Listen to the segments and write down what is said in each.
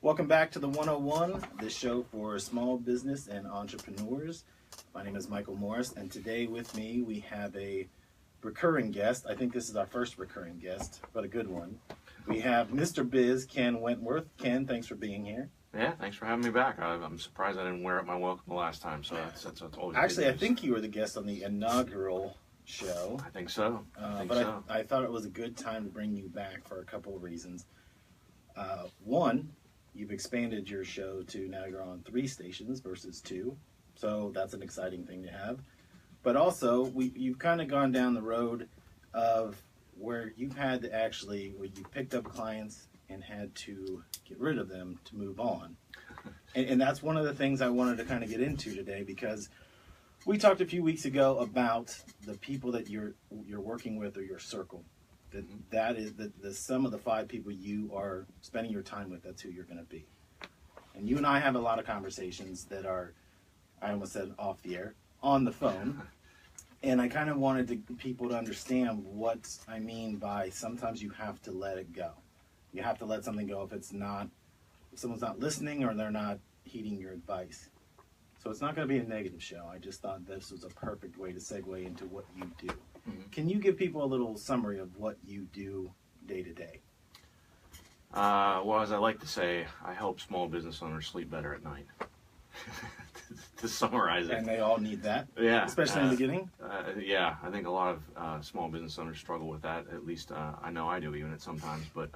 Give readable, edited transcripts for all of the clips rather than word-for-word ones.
Welcome back to the 101, the show for small business and entrepreneurs. My name is Michael Morris, and today with me we have a recurring guest. I think this is our first recurring guest, but a good one. We have Mr. Biz, Ken Wentworth. Ken, thanks for being here. Yeah, thanks for having me back. I'm surprised I didn't wear up my welcome the last time, so that's always Actually, good I news. think you were the guest on the inaugural show. I think so. I thought it was a good time to bring you back for a couple of reasons. One, you've expanded your show to now you're on 3 stations versus 2, so that's an exciting thing to have. But also, you've kind of gone down the road of where you've had to actually, where you picked up clients and had to get rid of them to move on. And that's one of the things I wanted to kind of get into today, because we talked a few weeks ago about the people that you're working with, or your circle. That is the sum of the 5 people you are spending your time with. That's who you're going to be. And you and I have a lot of conversations that are, I almost said off the air, on the phone. And I kind of wanted people to understand what I mean by sometimes you have to let it go. You have to let something go if someone's not listening or they're not heeding your advice. So it's not going to be a negative show. I just thought this was a perfect way to segue into what you do. Mm-hmm. Can you give people a little summary of what you do day to day? Well, as I like to say, I help small business owners sleep better at night. To summarize it. And they all need that, yeah, especially in the beginning. Yeah, I think a lot of small business owners struggle with that. At least I know I do, even at sometimes. But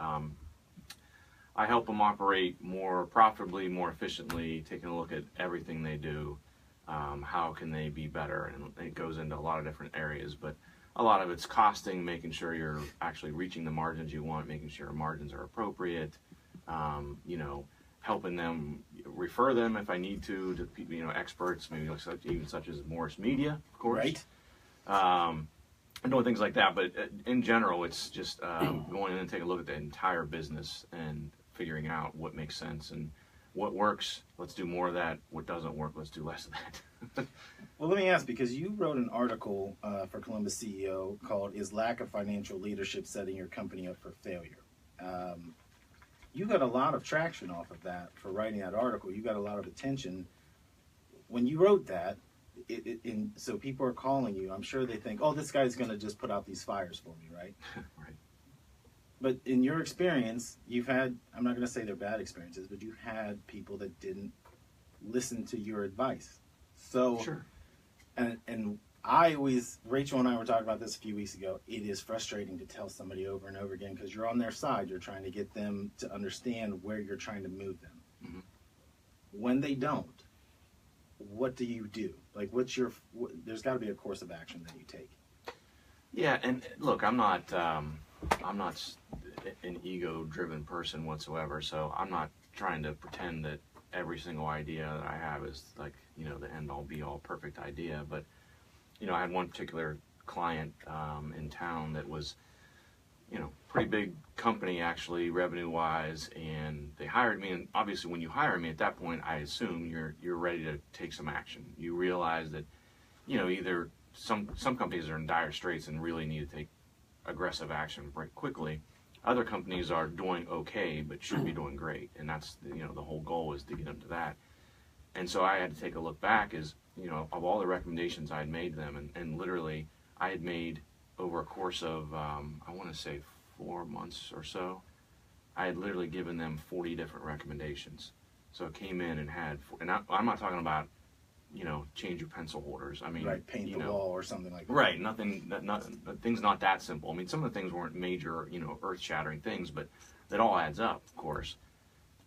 I help them operate more profitably, more efficiently, taking a look at everything they do. How can they be better? And it goes into a lot of different areas, but a lot of it's costing, making sure you're actually reaching the margins you want, making sure margins are appropriate, helping them, refer them if I need to experts, maybe even such as Morris Media, of course. Right. And doing things like that, but in general, it's just going in and taking a look at the entire business and figuring out what makes sense and what works. Let's do more of that. What doesn't work, let's do less of that. Well, let me ask, because you wrote an article for Columbus CEO called "Is Lack of Financial Leadership Setting Your Company Up for Failure?" You got a lot of traction off of that for writing that article. You got a lot of attention when you wrote that. So people are calling you. I'm sure they think, oh, this guy's going to just put out these fires for me, right? Right. But in your experience, you've had, I'm not going to say they're bad experiences, but you've had people that didn't listen to your advice. So, sure. And I always, Rachel and I were talking about this a few weeks ago, it is frustrating to tell somebody over and over again, because you're on their side. You're trying to get them to understand where you're trying to move them. Mm-hmm. When they don't, what do you do? Like, there's got to be a course of action that you take. Yeah, and look, I'm not an ego-driven person whatsoever, so I'm not trying to pretend that every single idea that I have is like, the end-all, be-all perfect idea. But, I had one particular client in town that was, pretty big company actually, revenue-wise, and they hired me. And obviously, when you hire me at that point, I assume you're ready to take some action. You realize that, either some companies are in dire straits and really need to take aggressive action very quickly. Other companies are doing okay, but should be doing great, and that's the whole goal is to get them to that. And so I had to take a look back, of all the recommendations I had made them, and literally I had made over a course of I want to say 4 months or so, I had literally given them 40 different recommendations. So it came in and had, and I'm not talking about change your pencil holders. I mean, right, paint the wall or something like that. Right, things not that simple. I mean, some of the things weren't major, earth-shattering things, but that all adds up, of course.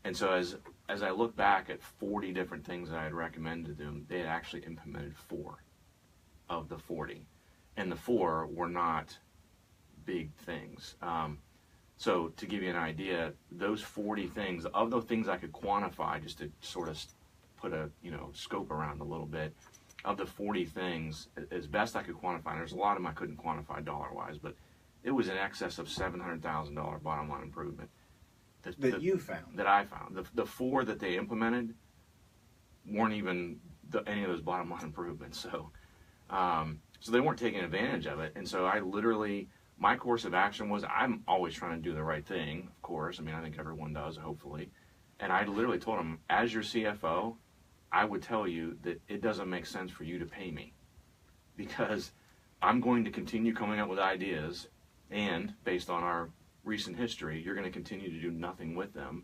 And so as I look back at 40 different things that I had recommended to them, they had actually implemented 4 of the 40, and the 4 were not big things. So to give you an idea, those 40 things, of the things I could quantify, just to sort of put a scope around a little bit, of the 40 things, as best I could quantify, and there's a lot of them I couldn't quantify dollar-wise, but it was in excess of $700,000 bottom line improvement. You found? That I found. The 4 that they implemented weren't even any of those bottom line improvements. So they weren't taking advantage of it. And so I literally, my course of action was, I'm always trying to do the right thing, of course. I mean, I think everyone does, hopefully. And I literally told him, as your CFO, I would tell you that it doesn't make sense for you to pay me, because I'm going to continue coming up with ideas, and based on our recent history, you're going to continue to do nothing with them.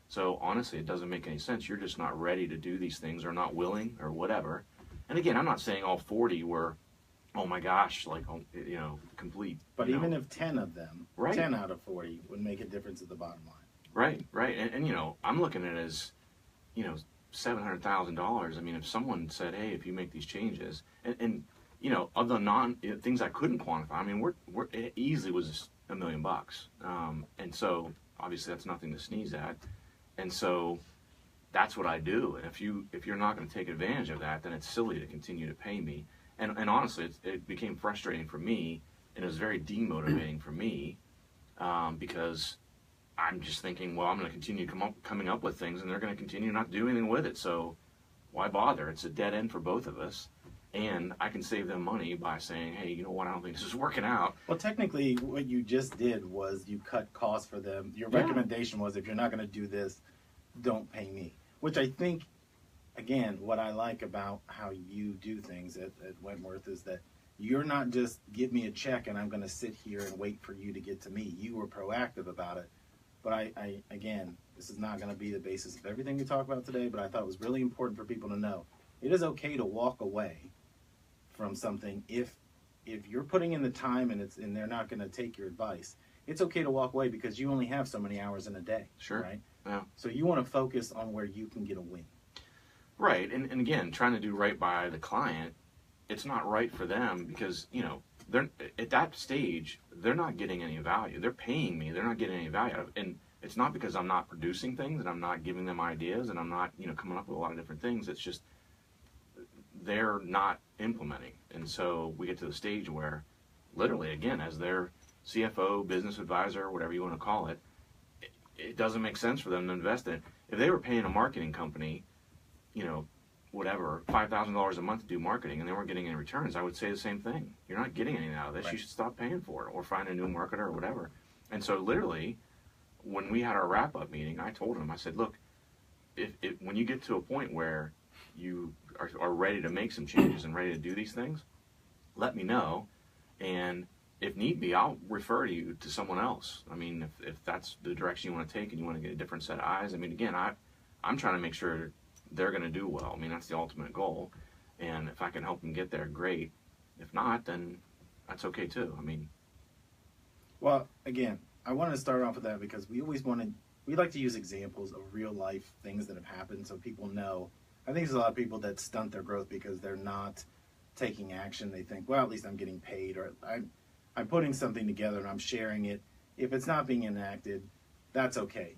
So honestly, it doesn't make any sense. You're just not ready to do these things, or not willing, or whatever. And again, I'm not saying all 40 were, oh my gosh, like, you know, complete. But even if 10 of them, right. 10 out of 40 would make a difference at the bottom line. Right, right. And you know, I'm looking at it as, you know, $700,000. I mean, if someone said, hey, if you make these changes, and you know, of the things I couldn't quantify, I mean, it easily was $1 million. And so obviously that's nothing to sneeze at. And so that's what I do. And if you're not going to take advantage of that, then it's silly to continue to pay me. And honestly, it became frustrating for me, and it was very demotivating for me, because I'm just thinking, well, I'm going to continue coming up with things, and they're going to continue not to do anything with it. So why bother? It's a dead end for both of us. And I can save them money by saying, hey, you know what, I don't think this is working out. Well, technically, what you just did was you cut costs for them. Your recommendation was, if you're not going to do this, don't pay me. Which I think, again, what I like about how you do things at Wentworth is that you're not just give me a check and I'm going to sit here and wait for you to get to me. You were proactive about it. But I again, this is not going to be the basis of everything we talk about today, but I thought it was really important for people to know. It is okay to walk away from something if you're putting in the time and they're not going to take your advice. It's okay to walk away because you only have so many hours in a day. Sure. Right? Yeah. So you want to focus on where you can get a win. Right. And again, trying to do right by the client, it's not right for them because, you know, they're at that stage, they're not getting any value. They're paying me. They're not getting any value out of it. And it's not because I'm not producing things and I'm not giving them ideas and I'm not, you know, coming up with a lot of different things. It's just they're not implementing. And so we get to the stage where literally, again, as their CFO, business advisor, whatever you want to call it, it doesn't make sense for them to invest in it. If they were paying a marketing company, you know, whatever, $5,000 a month to do marketing and they weren't getting any returns, I would say the same thing. You're not getting anything out of this. Right. You should stop paying for it or find a new marketer or whatever. And so literally, when we had our wrap-up meeting, I told him, I said, look, when you get to a point where you are ready to make some changes and ready to do these things, let me know. And if need be, I'll refer you to someone else. I mean, if that's the direction you want to take and you want to get a different set of eyes, I mean, again, I'm trying to make sure they're going to do well. I mean, that's the ultimate goal. And if I can help them get there, great. If not, then that's okay too. I mean. Well, again, I wanted to start off with that because we like to use examples of real life things that have happened so people know. I think there's a lot of people that stunt their growth because they're not taking action. They think, well, at least I'm getting paid, or I'm putting something together and I'm sharing it. If it's not being enacted, that's okay.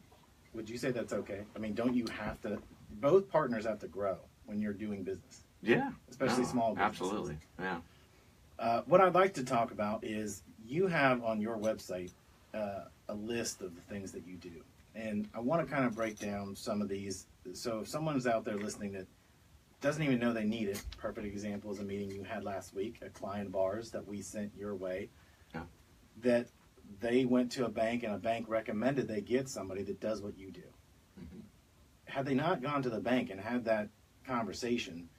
Would you say that's okay? I mean, don't you have to, both partners have to grow when you're doing business. Yeah. Especially small businesses. Absolutely, yeah. What I'd like to talk about is you have on your website a list of the things that you do. And I want to kind of break down some of these. So if someone's out there listening that doesn't even know they need it, perfect example is a meeting you had last week, a client of ours that we sent your way, that they went to a bank and a bank recommended they get somebody that does what you do. Mm-hmm. Had they not gone to the bank and had that conversation,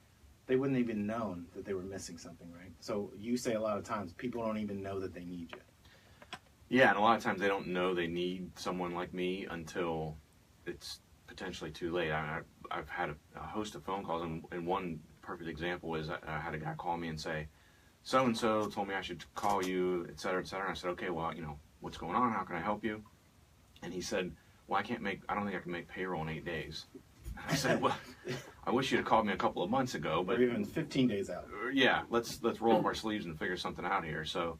they wouldn't even known that they were missing something, right? So you say a lot of times people don't even know that they need you. Yeah, and a lot of times they don't know they need someone like me until it's potentially too late. I've had a host of phone calls, and one perfect example is I had a guy call me and say, so-and-so told me I should call you, et cetera, et cetera. And I said, okay, well, you know, what's going on? How can I help you? And he said, well, I don't think I can make payroll in 8 days. And I said, well, I wish you'd have called me a couple of months ago. But or even 15 days out. Yeah, let's roll up our sleeves and figure something out here. So,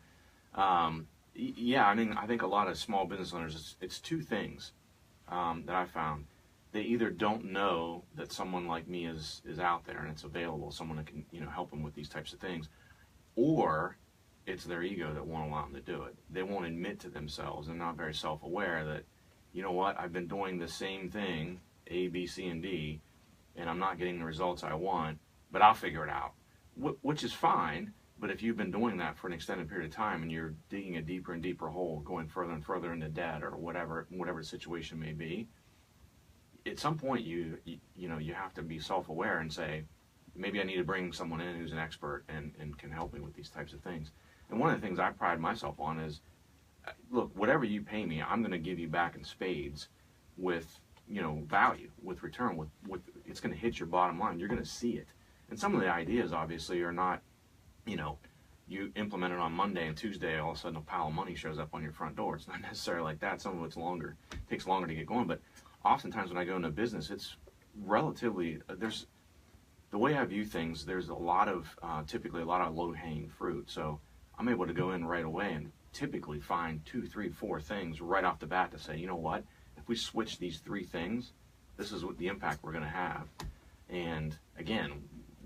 yeah, I mean, I think a lot of small business owners, it's two things that I found. They either don't know that someone like me is out there and it's available, someone that can, you know, help them with these types of things, or it's their ego that won't allow them to do it. They won't admit to themselves and not very self-aware that, you know what, I've been doing the same thing, A, B, C, and D, and I'm not getting the results I want, but I'll figure it out, which is fine. But if you've been doing that for an extended period of time and you're digging a deeper and deeper hole, going further and further into debt or whatever the situation may be, at some point you know, you have to be self-aware and say, maybe I need to bring someone in who's an expert and can help me with these types of things. And one of the things I pride myself on is, look, whatever you pay me, I'm going to give you back in spades with, you know, value, with return, with it's going to hit your bottom line. You're going to see it. And some of the ideas obviously are not, you know, you implement it on Monday and Tuesday, all of a sudden a pile of money shows up on your front door. It's not necessarily like that. Some of it's longer, takes longer to get going. But oftentimes when I go into business, it's relatively, there's, the way I view things, there's a lot of, typically a lot of low-hanging fruit. So I'm able to go in right away and typically find 2, 3, 4 things right off the bat to say, you know what, if we switch these 3 things, this is what the impact we're going to have. And again,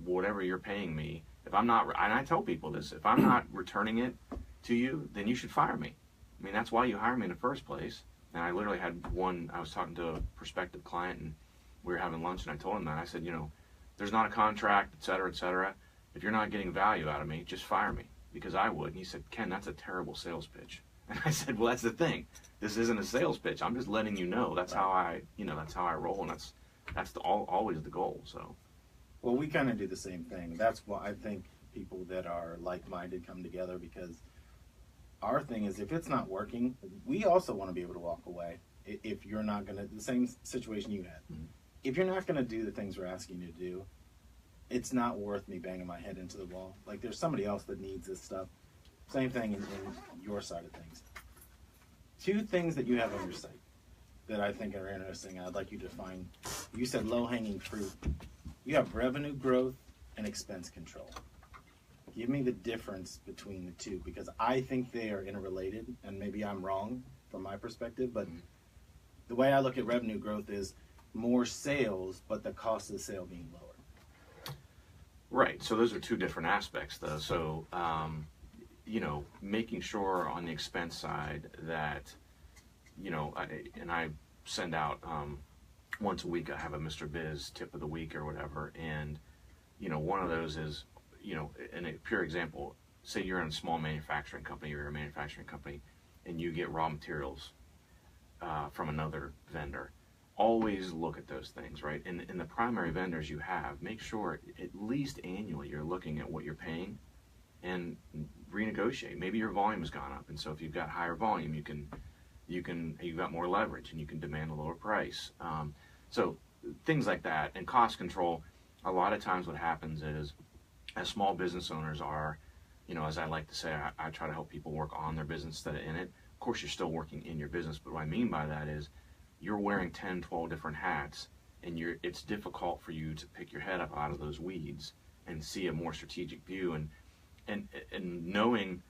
whatever you're paying me, if I'm not, and I tell people this, if I'm not returning it to you, then you should fire me. I mean, that's why you hire me in the first place. And I literally had one, I was talking to a prospective client and we were having lunch and I told him that. I said, you know, there's not a contract, et cetera, et cetera. If you're not getting value out of me, just fire me, because I would. And he said, Ken, that's a terrible sales pitch. And I said, well, that's the thing. This isn't a sales pitch. I'm just letting you know that's how I, you know, that's how I roll. And that's always the goal. So. Well, we kind of do the same thing. That's why I think people that are like-minded come together, because our thing is, if it's not working, we also want to be able to walk away. If you're not going to, the same situation you had, mm-hmm. If you're not going to do the things we're asking you to do, it's not worth me banging my head into the wall. Like, there's somebody else that needs this stuff. Same thing in your side of things. 2 things that you have on your site that I think are interesting, I'd like you to define. You said low-hanging fruit. You have revenue growth and expense control. Give me the difference between the 2, because I think they are interrelated, and maybe I'm wrong from my perspective, but the way I look at revenue growth is more sales, but the cost of the sale being lower. Right. So those are 2 different aspects, though. So, you know, making sure on the expense side that, you know, I send out once a week, I have a Mr. Biz tip of the week or whatever. And, you know, one of those is, you know, in a pure example, say you're in a small manufacturing company, or you're a manufacturing company, and you get raw materials from another vendor. Always look at those things, right? In the primary vendors you have, make sure at least annually you're looking at what you're paying and renegotiate. Maybe your volume has gone up, and so if you've got higher volume, you've got more leverage and you can demand a lower price. So things like that. And cost control, a lot of times what happens is, as small business owners are, you know, as I like to say, I try to help people work on their business instead of in it. Of course, you're still working in your business, but what I mean by that is, you're wearing 10, 12 different hats, and it's difficult for you to pick your head up out of those weeds and see a more strategic view, and knowing,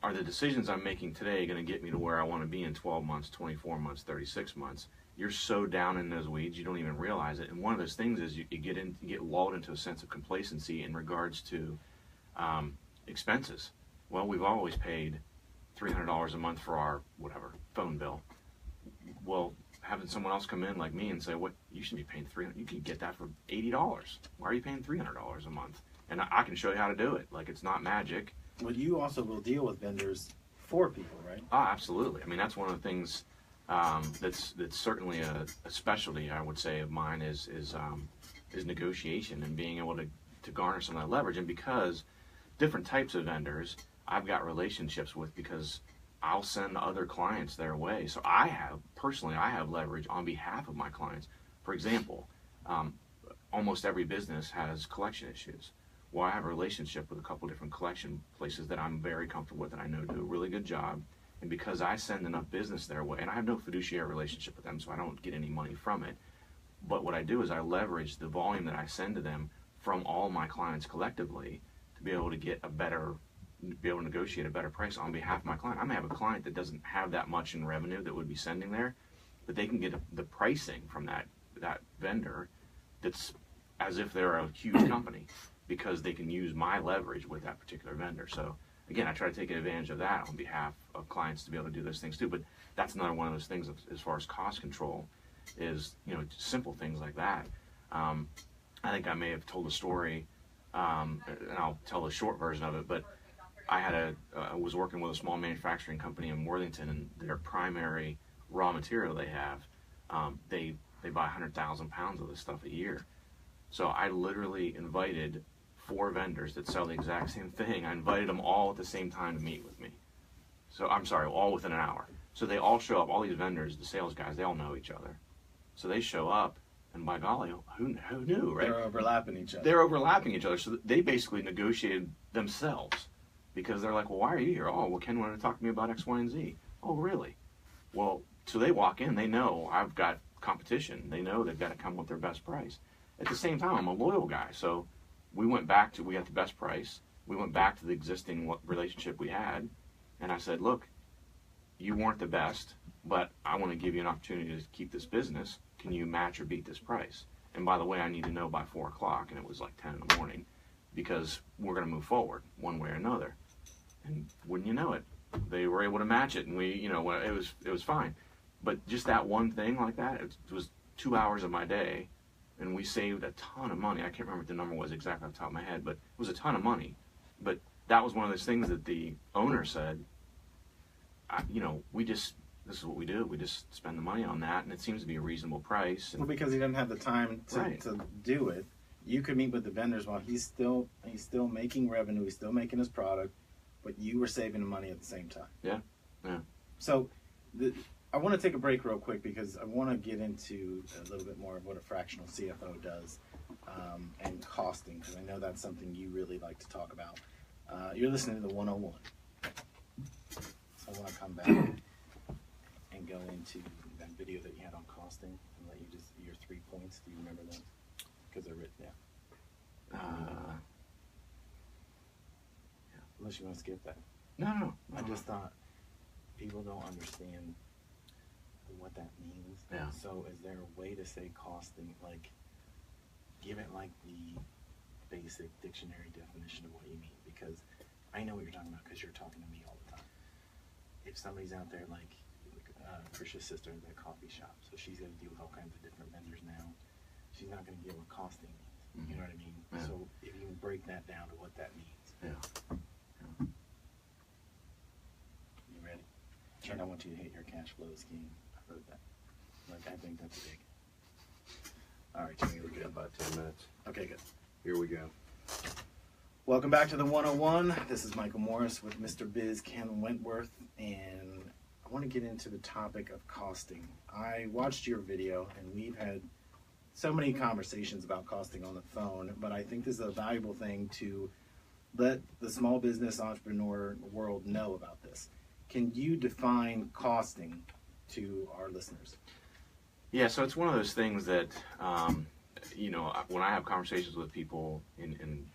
are the decisions I'm making today going to get me to where I want to be in 12 months, 24 months, 36 months? You're so down in those weeds, you don't even realize it. And one of those things is you get lulled into a sense of complacency in regards to expenses. Well, we've always paid $300 a month for our whatever phone bill. Well, having someone else come in like me and say, what, you should be paying $300, you can get that for $80. Why are you paying $300 a month? And I can show you how to do it. Like, it's not magic. Well, you also will deal with vendors for people, right? Oh, absolutely. I mean, that's one of the things that's certainly a specialty, I would say, of mine is negotiation and being able to garner some of that leverage. And because different types of vendors I've got relationships with, because I'll send other clients their way. So I have leverage on behalf of my clients. For example, almost every business has collection issues. Well, I have a relationship with a couple different collection places that I'm very comfortable with and I know do a really good job. And because I send enough business their way, and I have no fiduciary relationship with them, so I don't get any money from it. But what I do is I leverage the volume that I send to them from all my clients collectively to be able to be able to negotiate a better price on behalf of my client. I may have a client that doesn't have that much in revenue that would be sending there, but they can get the pricing from that vendor that's as if they're a huge company, because they can use my leverage with that particular vendor. So again, I try to take advantage of that on behalf of clients to be able to do those things too. But that's another one of those things as far as cost control is, you know, simple things like that. I think I may have told a story, and I'll tell the short version of it, but I was working with a small manufacturing company in Worthington, and their primary raw material they have, they they buy 100,000 pounds of this stuff a year. So I literally invited 4 vendors that sell the exact same thing. I invited them all at the same time to meet with me. So I'm sorry, all within an hour. So they all show up, all these vendors, the sales guys, they all know each other. So they show up, and by golly, who knew, right? They're overlapping each other. They're overlapping each other. So they basically negotiated themselves, because they're like, well, why are you here? Oh, well, Ken wanted to talk to me about X, Y, and Z. Oh, really? Well, so they walk in, they know I've got competition. They know they've got to come with their best price. At the same time, I'm a loyal guy. So we got the best price. We went back to the existing relationship we had. And I said, look, you weren't the best, but I want to give you an opportunity to keep this business. Can you match or beat this price? And by the way, I need to know by 4 o'clock, and it was like 10 in the morning, because we're going to move forward one way or another. And wouldn't you know it, they were able to match it, and it was fine. But just that one thing like that, it was 2 hours of my day, and we saved a ton of money. I can't remember what the number was exactly off the top of my head, but it was a ton of money. But that was one of those things that the owner said, this is what we do. We just spend the money on that, and it seems to be a reasonable price. And, well, because he doesn't have the time right. to do it. You could meet with the vendors while he's still making revenue, he's still making his product, but you were saving the money at the same time. Yeah. So I want to take a break real quick, because I want to get into a little bit more of what a fractional CFO does, and costing, because I know that's something you really like to talk about. You're listening to the 101. So I want to come back and go into that video that you had on costing, and let you just, your 3 points. Do you remember those? Because they're written down. Unless you want to skip that. No. I just thought people don't understand what that means. Yeah. So is there a way to say costing, like, give it like the basic dictionary definition of what you mean? Because I know what you're talking about, because you're talking to me all the time. If somebody's out there, like Krisha's sister at that coffee shop, so she's got to deal with all kinds of different vendors now. She's not going to get what costing means. Mm-hmm. You know what I mean? Yeah. So if you can break that down to what that means. Yeah. You ready? Sure. And I want you to hit your cash flow scheme. I wrote that. Like, I think that's big. All right, Jimmy, we're good. About 10 minutes. Okay, good. Here we go. Welcome back to the 101. This is Michael Morris with Mr. Biz, Ken Wentworth, and I want to get into the topic of costing. I watched your video, and we've had so many conversations about costing on the phone, but I think this is a valuable thing to let the small business entrepreneur world know about this. Can you define costing to our listeners? Yeah, so it's one of those things that, when I have conversations with people in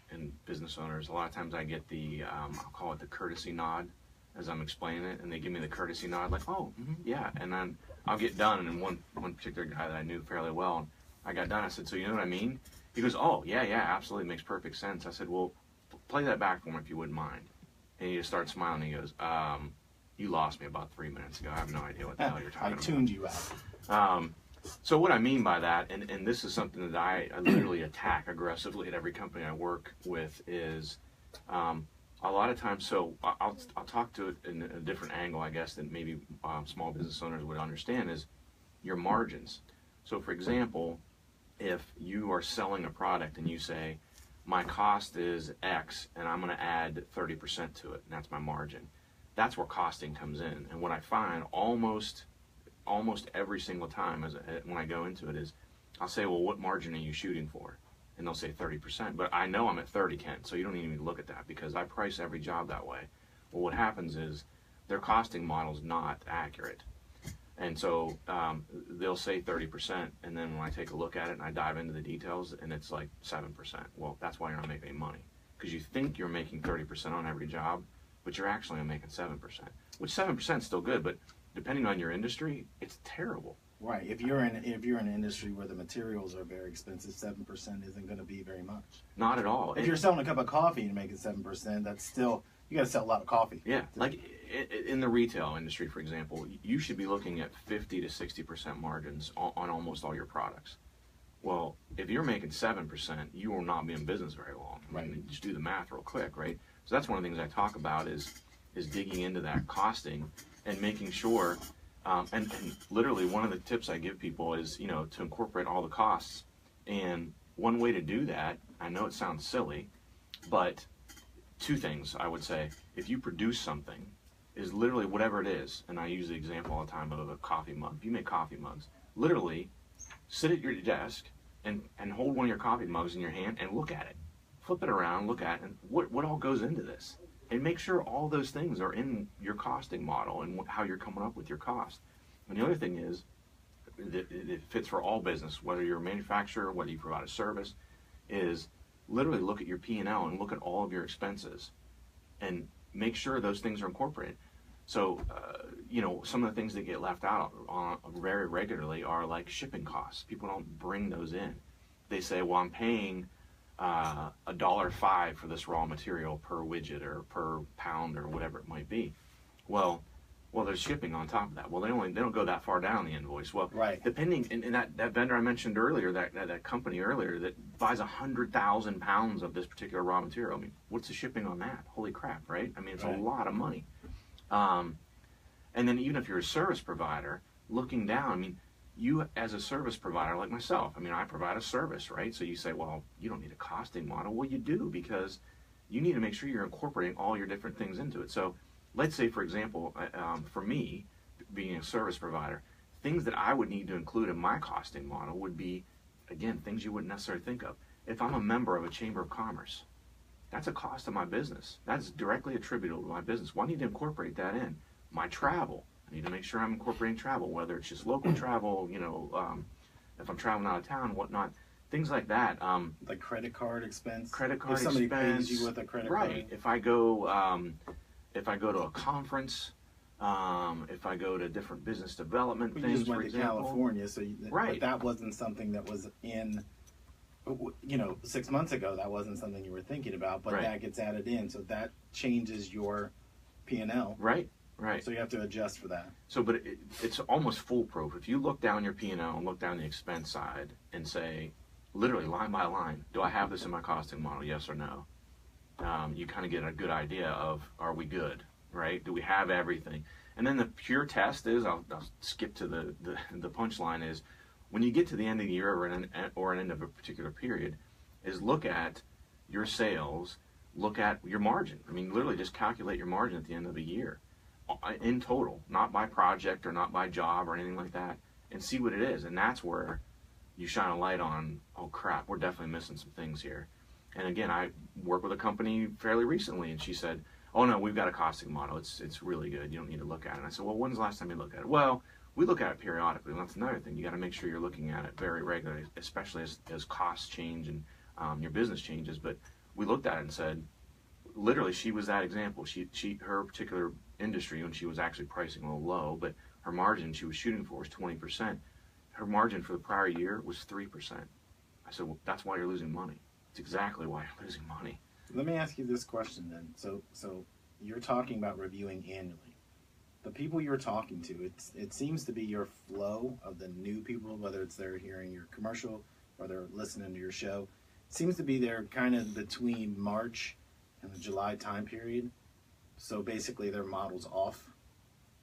business owners, a lot of times I get I'll call it the courtesy nod as I'm explaining it, and they give me the courtesy nod, like, oh, yeah, and then I'll get done, and one particular guy that I knew fairly well, I got done, I said, so you know what I mean? He goes, oh, yeah, absolutely, makes perfect sense. I said, well, play that back for me if you wouldn't mind. And he just started smiling, and he goes, you lost me about 3 minutes ago. I have no idea what the hell you're talking about. I tuned you out. So what I mean by that, and this is something that I literally attack aggressively at every company I work with, is a lot of times, so I'll talk to it in a different angle, I guess, that maybe small business owners would understand, is your margins. So for example, if you are selling a product and you say, my cost is X and I'm going to add 30% to it, and that's my margin, that's where costing comes in. And what I find almost every single time when I go into it is, I'll say, well, what margin are you shooting for? And they'll say 30%, but I know I'm at 30, Ken, so you don't even need to look at that, because I price every job that way. Well, what happens is their costing model is not accurate. And so they'll say 30%, and then when I take a look at it and I dive into the details, and it's like 7%. Well, that's why you're not making any money, because you think you're making 30% on every job, but you're actually making 7%, which 7% is still good, but depending on your industry, it's terrible. Right. If you're in an industry where the materials are very expensive, 7% isn't going to be very much. Not at all. If you're selling a cup of coffee and making 7%, that's still, you got to sell a lot of coffee. Yeah. Like in the retail industry, for example, you should be looking at 50 to 60% margins on almost all your products. Well, if you're making 7%, you will not be in business very long. Right. I mean, just do the math real quick, right? So that's one of the things I talk about is digging into that costing and making sure And literally one of the tips I give people is, you know, to incorporate all the costs. And one way to do that, I know it sounds silly, but two things I would say. If you produce something, is literally whatever it is, and I use the example all the time of a coffee mug. If you make coffee mugs, literally sit at your desk and hold one of your coffee mugs in your hand and look at it. Flip it around, look at it, and what all goes into this. And make sure all those things are in your costing model and how you're coming up with your cost. And the other thing is, it fits for all business, whether you're a manufacturer, whether you provide a service, is literally look at your P&L and look at all of your expenses and make sure those things are incorporated. So, you know, some of the things that get left out very regularly are like shipping costs. People don't bring those in. They say, well, I'm paying $1.05 for this raw material per widget or per pound or whatever it might be. Well, there's shipping on top of that. Well, they don't go that far down the invoice. Well, right. Depending, and that vendor I mentioned earlier, that company earlier that buys 100,000 pounds of this particular raw material. I mean, what's the shipping on that? Holy crap, right? I mean, it's right. a lot of money. And then even if you're a service provider, looking down, I mean, you as a service provider like myself, I mean, I provide a service, right? So you say, well, you don't need a costing model. Well, you do, because you need to make sure you're incorporating all your different things into it. So let's say, for example, for me, being a service provider, things that I would need to include in my costing model would be, again, things you wouldn't necessarily think of. If I'm a member of a chamber of commerce, that's a cost of my business. That's directly attributable to my business. Well, I need to incorporate that in. My travel, I need to make sure I'm incorporating travel, whether it's just local travel, you know, if I'm traveling out of town, whatnot, things like that. Like credit card expense. Credit card if somebody expense, pays you with a credit right? card. If I go to a conference, if I go to different business development things, You just went for to example, California, so right? But that wasn't something that was in. You know, 6 months ago, that wasn't something you were thinking about, but right. That gets added in, so that changes your P&L. Right. Right. So you have to adjust for that. So, but it's almost foolproof. If you look down your P&L and look down the expense side and say, literally line by line, do I have this in my costing model? Yes or no? You kind of get a good idea of, are we good? Right? Do we have everything? And then the pure test is, I'll skip to the punchline is, when you get to the end of the year or an end of a particular period, is look at your sales, look at your margin. I mean, literally just calculate your margin at the end of the year in total, not by project or not by job or anything like that, and see what it is. And that's where you shine a light on, oh crap, we're definitely missing some things here. And again, I worked with a company fairly recently, and she said, oh no, we've got a costing model. It's really good. You don't need to look at it. And I said, well, when's the last time you looked at it? Well, we look at it periodically, and that's another thing. You got to make sure you're looking at it very regularly, especially as costs change and your business changes. But we looked at it and said, literally, she was that example. Her particular industry, when she was actually pricing a little low, but her margin she was shooting for was 20%. Her margin for the prior year was 3%. I said, well, that's why you're losing money. It's exactly why you're losing money. Let me ask you this question then. So you're talking about reviewing annually. The people you're talking to, it seems to be your flow of the new people, whether it's they're hearing your commercial or they're listening to your show, it seems to be they're kind of between March and the July time period. So basically their model's off.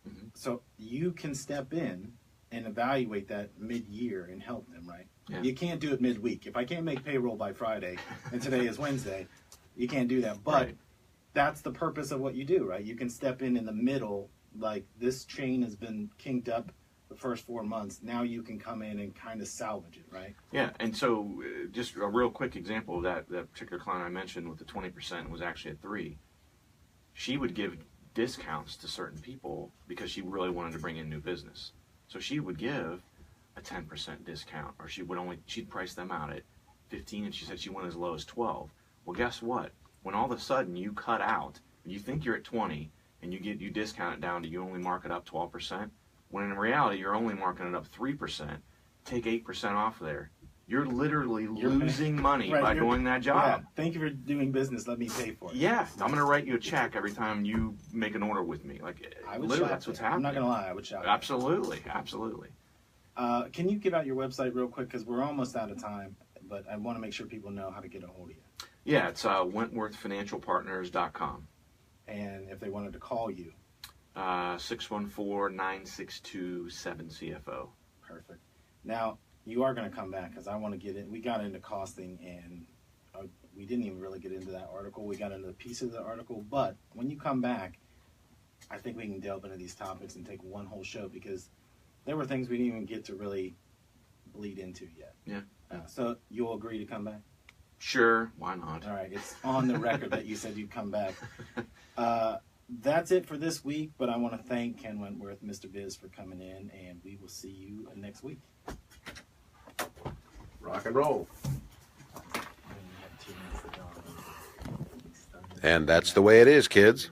Mm-hmm. So you can step in and evaluate that mid-year and help them, right? Yeah. You can't do it midweek. If I can't make payroll by Friday and today is Wednesday, you can't do that. But right. That's the purpose of what you do, right? You can step in the middle. Like, this chain has been kinked up the first 4 months. Now you can come in and kind of salvage it, right? Yeah, and so just a real quick example of that particular client I mentioned with the 20% was actually at 3%. She would give discounts to certain people because she really wanted to bring in new business. So she would give a 10% discount, or she'd price them out at 15%, and she said she went as low as 12%. Well, guess what? When all of a sudden you cut out, you think you're at 20%, and you discount it down to you only mark it up 12%, when in reality you're only marking it up 3%, take 8% off there. You're literally losing money by doing that job. Yeah, thank you for doing business. Let me pay for it. Yeah, I'm going to write you a check every time you make an order with me. Like, literally, that's what's happening. I'm not going to lie, I would shop. Absolutely, absolutely. Can you give out your website real quick, because we're almost out of time, but I want to make sure people know how to get a hold of you. Yeah, it's WentworthFinancialPartners.com. And if they wanted to call you? 614-962-7CFO. Perfect. Now, you are going to come back because I want to get in. We got into costing and we didn't even really get into that article. We got into the piece of the article. But when you come back, I think we can delve into these topics and take one whole show because there were things we didn't even get to really bleed into yet. Yeah. So you'll agree to come back? Sure, why not? All right, it's on the record that you said you'd come back. That's it for this week, but I want to thank Ken Wentworth, Mr. Biz, for coming in, and we will see you next week. Rock and roll. And that's the way it is, kids.